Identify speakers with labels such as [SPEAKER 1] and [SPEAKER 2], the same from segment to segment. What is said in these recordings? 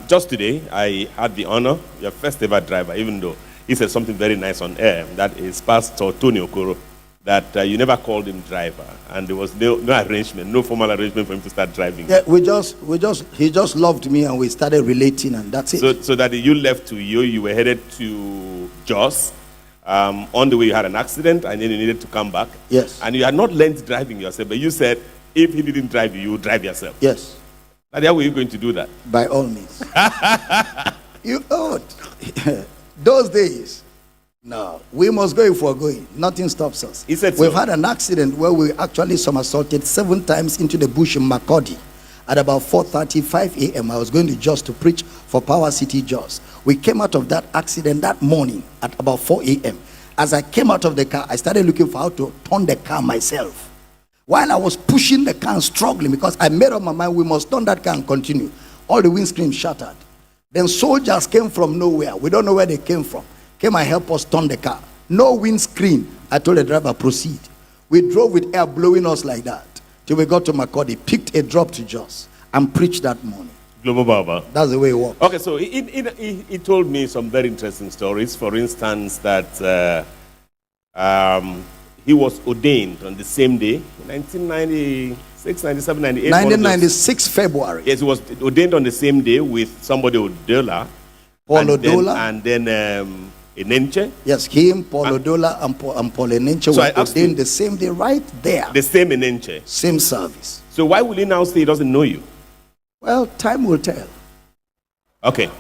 [SPEAKER 1] Just today, I had the honor, your first ever driver, even though he said something very nice on air, that is Pastor Tony Okoro, that you never called him driver, and there was no arrangement, no formal arrangement for him to start driving.
[SPEAKER 2] Yeah, he just loved me, and we started relating, and that's it.
[SPEAKER 1] So that you left to you were headed to Jos. On the way you had an accident, and then you needed to come back.
[SPEAKER 2] Yes.
[SPEAKER 1] And you had not learned driving yourself, but you said if he didn't drive you, you would drive yourself.
[SPEAKER 2] Yes.
[SPEAKER 1] And how were you going to do that?
[SPEAKER 2] By all means. You know, those days, no, we must go if we're going. Nothing stops us.
[SPEAKER 1] He said
[SPEAKER 2] We've
[SPEAKER 1] so.
[SPEAKER 2] had an accident where we actually somersaulted 7 times into the bush in Makurdi. At about 4:35 a.m., I was going to Jos to preach for Power City Jos. We came out of that accident that morning at about 4 a.m. As I came out of the car, I started looking for how to turn the car myself. While I was pushing the car and struggling, because I made up my mind we must turn that car and continue. All the windscreen shattered. Then soldiers came from nowhere. We don't know where they came from. Came and helped us turn the car. No windscreen. I told the driver, proceed. We drove with air blowing us like that till we got to Makurdi, picked a drop to Jos, and preached that morning.
[SPEAKER 1] Global Baba.
[SPEAKER 2] That's the way it works.
[SPEAKER 1] Okay, so he told me some very interesting stories. For instance, that he was ordained on the same day, 1996, 97, 98.
[SPEAKER 2] 1996 February.
[SPEAKER 1] Yes, he was ordained on the same day with somebody Odola.
[SPEAKER 2] Paul Odola.
[SPEAKER 1] And then Enenche.
[SPEAKER 2] Yes, him, Paul Odola, and Paul Enenche were ordained the same day, right there.
[SPEAKER 1] The same Enenche.
[SPEAKER 2] Same service.
[SPEAKER 1] So why will he now say he doesn't know you?
[SPEAKER 2] Well, time will tell.
[SPEAKER 1] Okay.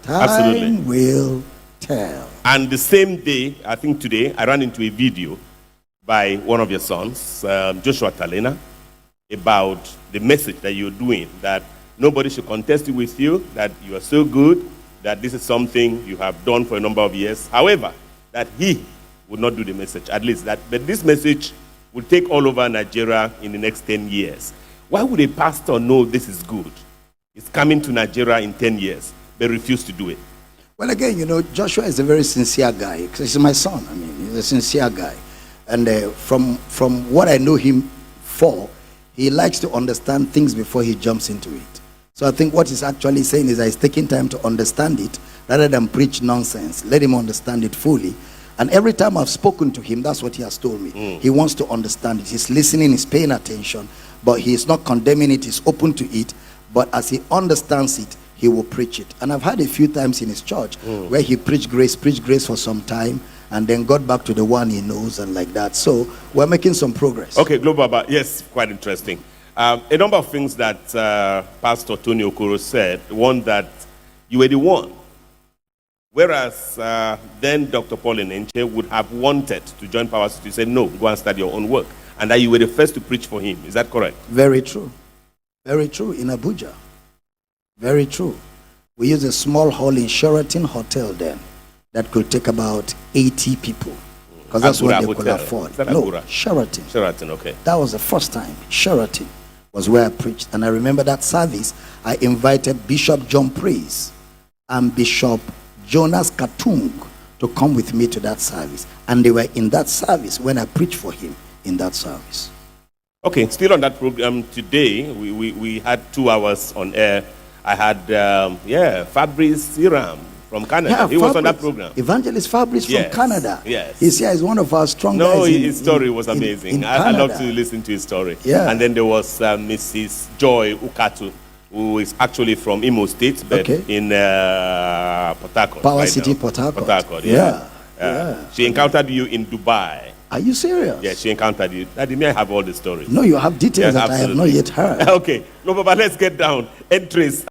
[SPEAKER 2] Time
[SPEAKER 1] Absolutely.
[SPEAKER 2] will tell.
[SPEAKER 1] And the same day, I think today, I ran into a video by one of your sons, Joshua Talena, about the message that you're doing, that nobody should contest it with you, that you are so good, that this is something you have done for a number of years. However, that he would not do the message, at least that, but this message will take all over Nigeria in the next 10 years. Why would a pastor know this is good? It's coming to Nigeria in 10 years, but refuse to do it.
[SPEAKER 2] Well, again, you know, Joshua is a very sincere guy. He's my son. I mean, he's a sincere guy. And from what I know him for, he likes to understand things before he jumps into it. So I think what he's actually saying is that he's taking time to understand it rather than preach nonsense. Let him understand it fully. And every time I've spoken to him, that's what he has told me. He wants to understand it. He's listening, he's paying attention, but he's not condemning it, he's open to it. But as he understands it, he will preach it. And I've had a few times in his church where he preached grace for some time, and then got back to the one he knows and like that. So we're making some progress.
[SPEAKER 1] Okay, Global Baba, yes, quite interesting. A number of things that Pastor Tony Okoro said, one that you were the one. Whereas then Dr. Paul Enenche would have wanted to join Power City. He said, no, go and start your own work. And that you were the first to preach for him. Is that correct?
[SPEAKER 2] Very true. Very true, in Abuja. Very true. We used a small hall in Sheraton Hotel then that could take about 80 people. Because that's what they could afford. No, Sheraton.
[SPEAKER 1] Sheraton, okay.
[SPEAKER 2] That was the first time. Sheraton was where I preached. And I remember that service, I invited Bishop John Praise and Bishop Jonas Katung to come with me to that service. And they were in that service when I preached for him in that service.
[SPEAKER 1] Okay, still on that program today, we had 2 hours on air. I had, Fabrice Iram from Canada.
[SPEAKER 2] Yeah,
[SPEAKER 1] he was on that program.
[SPEAKER 2] Evangelist Fabrice from Canada.
[SPEAKER 1] Yes.
[SPEAKER 2] He's here. He's one of our strong guys.
[SPEAKER 1] No, his story was amazing. I love to listen to his story.
[SPEAKER 2] Yeah.
[SPEAKER 1] And then there was Mrs. Joy Ukatu, who is actually from Imo State, but in Port Harcourt.
[SPEAKER 2] Power City, Port Harcourt.
[SPEAKER 1] Port Harcourt,
[SPEAKER 2] yeah.
[SPEAKER 1] She encountered you in Dubai.
[SPEAKER 2] Are you serious?
[SPEAKER 1] Yeah, she encountered you. Daddy, may I have all the stories?
[SPEAKER 2] No, you have details that
[SPEAKER 1] absolutely.
[SPEAKER 2] I have not yet heard.
[SPEAKER 1] Okay. No, but let's get down. Entries.